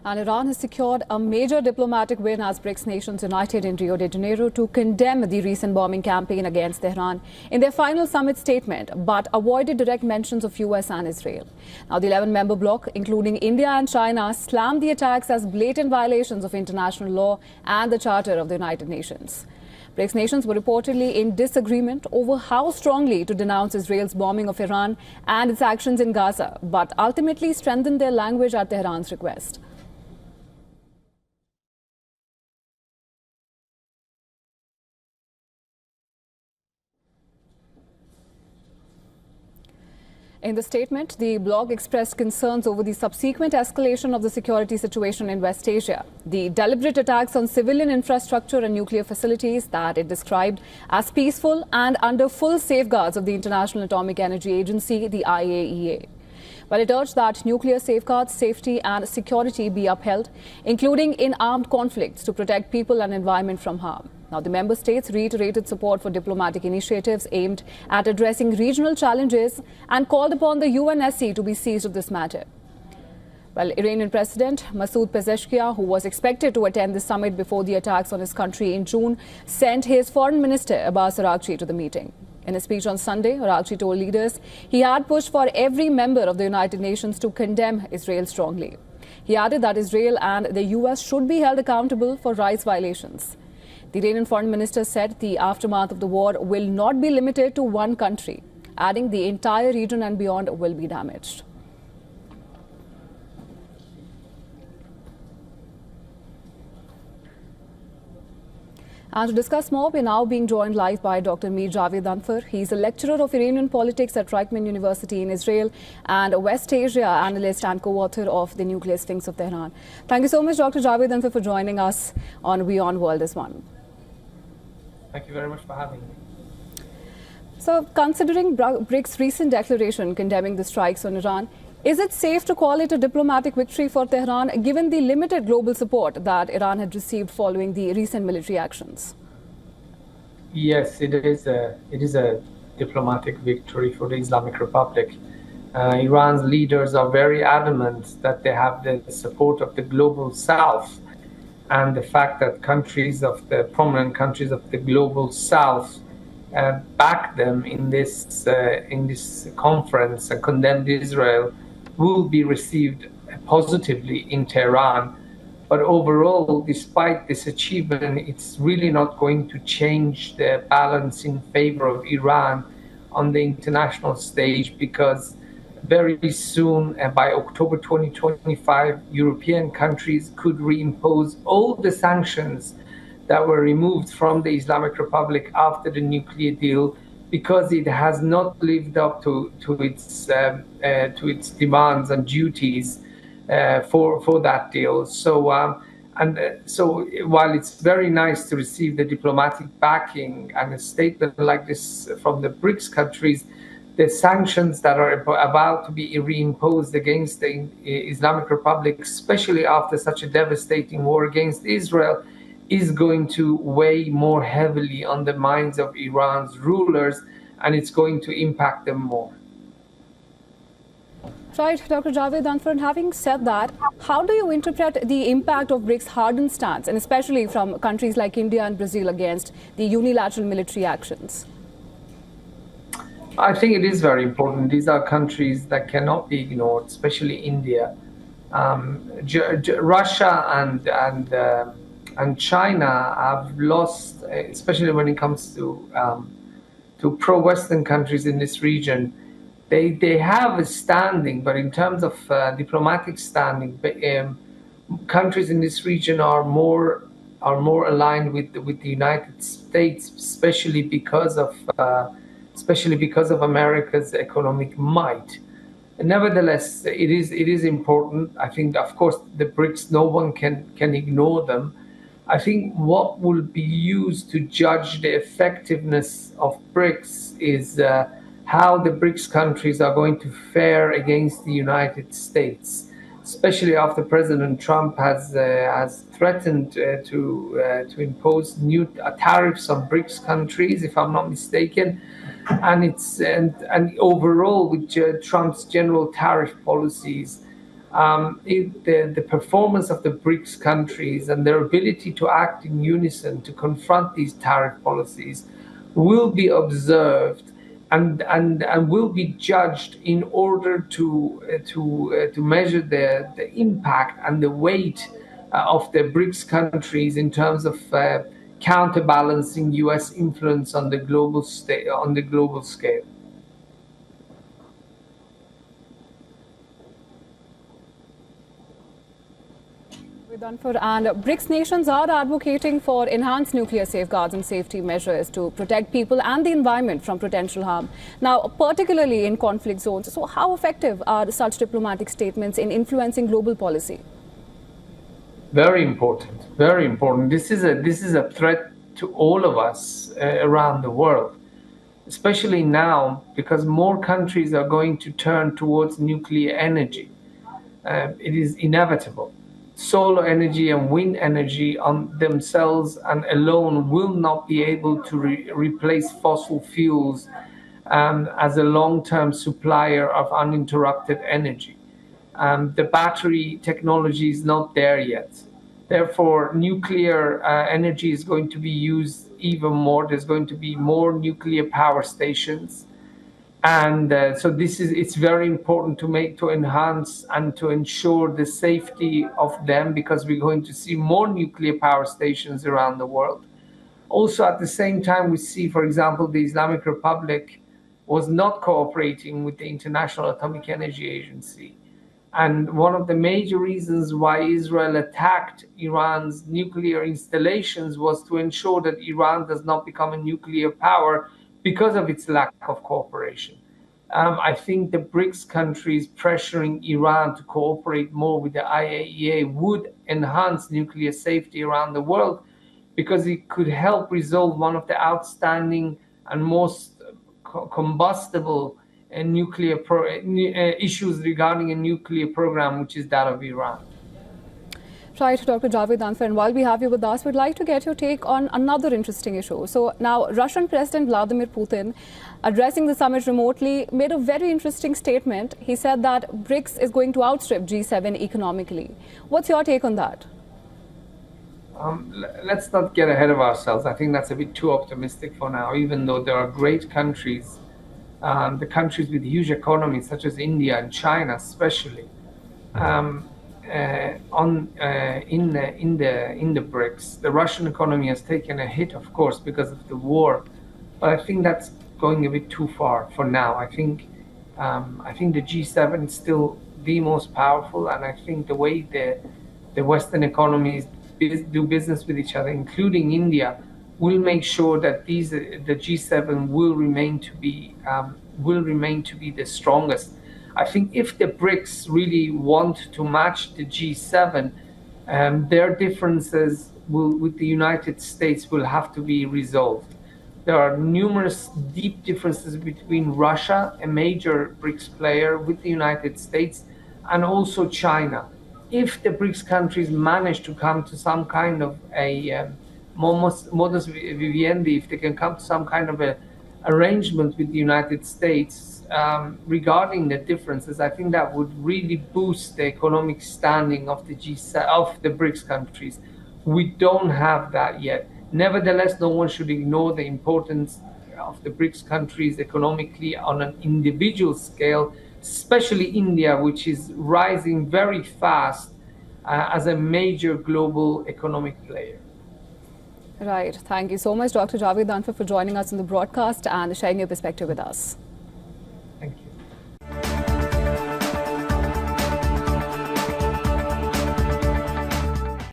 And Iran has secured a major diplomatic win as BRICS nations united in Rio de Janeiro to condemn the recent bombing campaign against Tehran in their final summit statement, but avoided direct mentions of US and Israel. Now, the 11-member bloc, including India and China, slammed the attacks as blatant violations of international law and the Charter of the United Nations. BRICS nations were reportedly in disagreement over how strongly to denounce Israel's bombing of Iran and its actions in Gaza, but ultimately strengthened their language at Tehran's request. In the statement, the bloc expressed concerns over the subsequent escalation of the security situation in West Asia, the deliberate attacks on civilian infrastructure and nuclear facilities that it described as peaceful and under full safeguards of the International Atomic Energy Agency, the IAEA. But it urged that nuclear safeguards, safety and security be upheld, including in armed conflicts, to protect people and environment from harm. Now, the member states reiterated support for diplomatic initiatives aimed at addressing regional challenges and called upon the UNSC to be seized of this matter. Well, Iranian President Masoud Pezeshkian, who was expected to attend the summit before the attacks on his country in June, sent his foreign minister Abbas Araghchi to the meeting. In a speech on Sunday, Araghchi told leaders he had pushed for every member of the United Nations to condemn Israel strongly. He added that Israel and the US should be held accountable for rights violations. The Iranian foreign minister said the aftermath of the war will not be limited to one country, adding the entire region and beyond will be damaged. And to discuss more, we're now being joined live by Dr. Mir Javed Anfar. He's a lecturer of Iranian politics at Reichman University in Israel and a West Asia analyst and co-author of The Nuclear Sphinx of Tehran. Thank you so much, Dr. Javed Anfar, for joining us on WION World this morning. Thank you very much for having me. So, considering BRICS' recent declaration condemning the strikes on Iran, is it safe to call it a diplomatic victory for Tehran, given the limited global support that Iran had received following the recent military actions? Yes, it is a diplomatic victory for the Islamic Republic. Iran's leaders are very adamant that they have the support of the global South, and the fact that prominent countries of the global South backed them in this conference and condemned Israel will be received positively in Tehran. But overall, despite this achievement, it's really not going to change the balance in favor of Iran on the international stage, because very soon, by October 2025, European countries could reimpose all the sanctions that were removed from the Islamic Republic after the nuclear deal, because it has not lived up to its demands and duties for that deal. So while it's very nice to receive the diplomatic backing and a statement like this from the BRICS countries, the sanctions that are about to be reimposed against the Islamic Republic, especially after such a devastating war against Israel, is going to weigh more heavily on the minds of Iran's rulers, and it's going to impact them more. Right, Dr. Javed Anfar, and having said that, how do you interpret the impact of BRICS' hardened stance, and especially from countries like India and Brazil, against the unilateral military actions? I think it is very important. These are countries that cannot be ignored, especially India. Russia and China have lost, especially when it comes to pro-Western countries in this region. They have a standing, but in terms of diplomatic standing, countries in this region are more aligned with the United States, especially because of America's economic might. Nevertheless, it is important. I think, of course, the BRICS, no one can ignore them. I think what will be used to judge the effectiveness of BRICS is how the BRICS countries are going to fare against the United States, especially after President Trump has threatened to impose new tariffs on BRICS countries, if I'm not mistaken. And overall, with Trump's general tariff policies, the performance of the BRICS countries and their ability to act in unison to confront these tariff policies will be observed and will be judged in order to measure the impact and the weight of the BRICS countries in terms of counterbalancing U.S. influence on the global scale. And BRICS nations are advocating for enhanced nuclear safeguards and safety measures to protect people and the environment from potential harm. Now, particularly in conflict zones. So how effective are such diplomatic statements in influencing global policy? Very important, very important. This is a threat to all of us around the world, especially now because more countries are going to turn towards nuclear energy. It is inevitable. Solar energy and wind energy on themselves and alone will not be able to replace fossil fuels as a long-term supplier of uninterrupted energy. The battery technology is not there yet. Therefore, nuclear energy is going to be used even more. There's going to be more nuclear power stations. And so it's very important to enhance and to ensure the safety of them, because we're going to see more nuclear power stations around the world. Also, at the same time, we see, for example, the Islamic Republic was not cooperating with the International Atomic Energy Agency. And one of the major reasons why Israel attacked Iran's nuclear installations was to ensure that Iran does not become a nuclear power because of its lack of cooperation. I think the BRICS countries pressuring Iran to cooperate more with the IAEA would enhance nuclear safety around the world, because it could help resolve one of the outstanding and most combustible nuclear issues regarding a nuclear program, which is that of Iran. Right, Dr. Javed Ansar, and while we have you with us, we'd like to get your take on another interesting issue. So now, Russian President Vladimir Putin, addressing the summit remotely, made a very interesting statement. He said that BRICS is going to outstrip G7 economically. What's your take on that? Let's not get ahead of ourselves. I think that's a bit too optimistic for now, even though there are great countries, the countries with huge economies, such as India and China especially, in the BRICS. The Russian economy has taken a hit, of course, because of the war, but I think that's going a bit too far for now. I think the G7 is still the most powerful, and I think the way the Western economies do business with each other, including India, will make sure that the G7 will remain to be the strongest. I think if the BRICS really want to match the G7, their differences with the United States will have to be resolved. There are numerous deep differences between Russia, a major BRICS player, with the United States, and also China. If the BRICS countries manage to come to some kind of a modus vivendi, if they can come to some kind of a arrangement with the United States regarding the differences, I think that would really boost the economic standing of the BRICS countries. We don't have that yet. Nevertheless, no one should ignore the importance of the BRICS countries economically on an individual scale, especially India, which is rising very fast as a major global economic player. Right. Thank you so much, Dr. Javed Ansar, for joining us on the broadcast and sharing your perspective with us.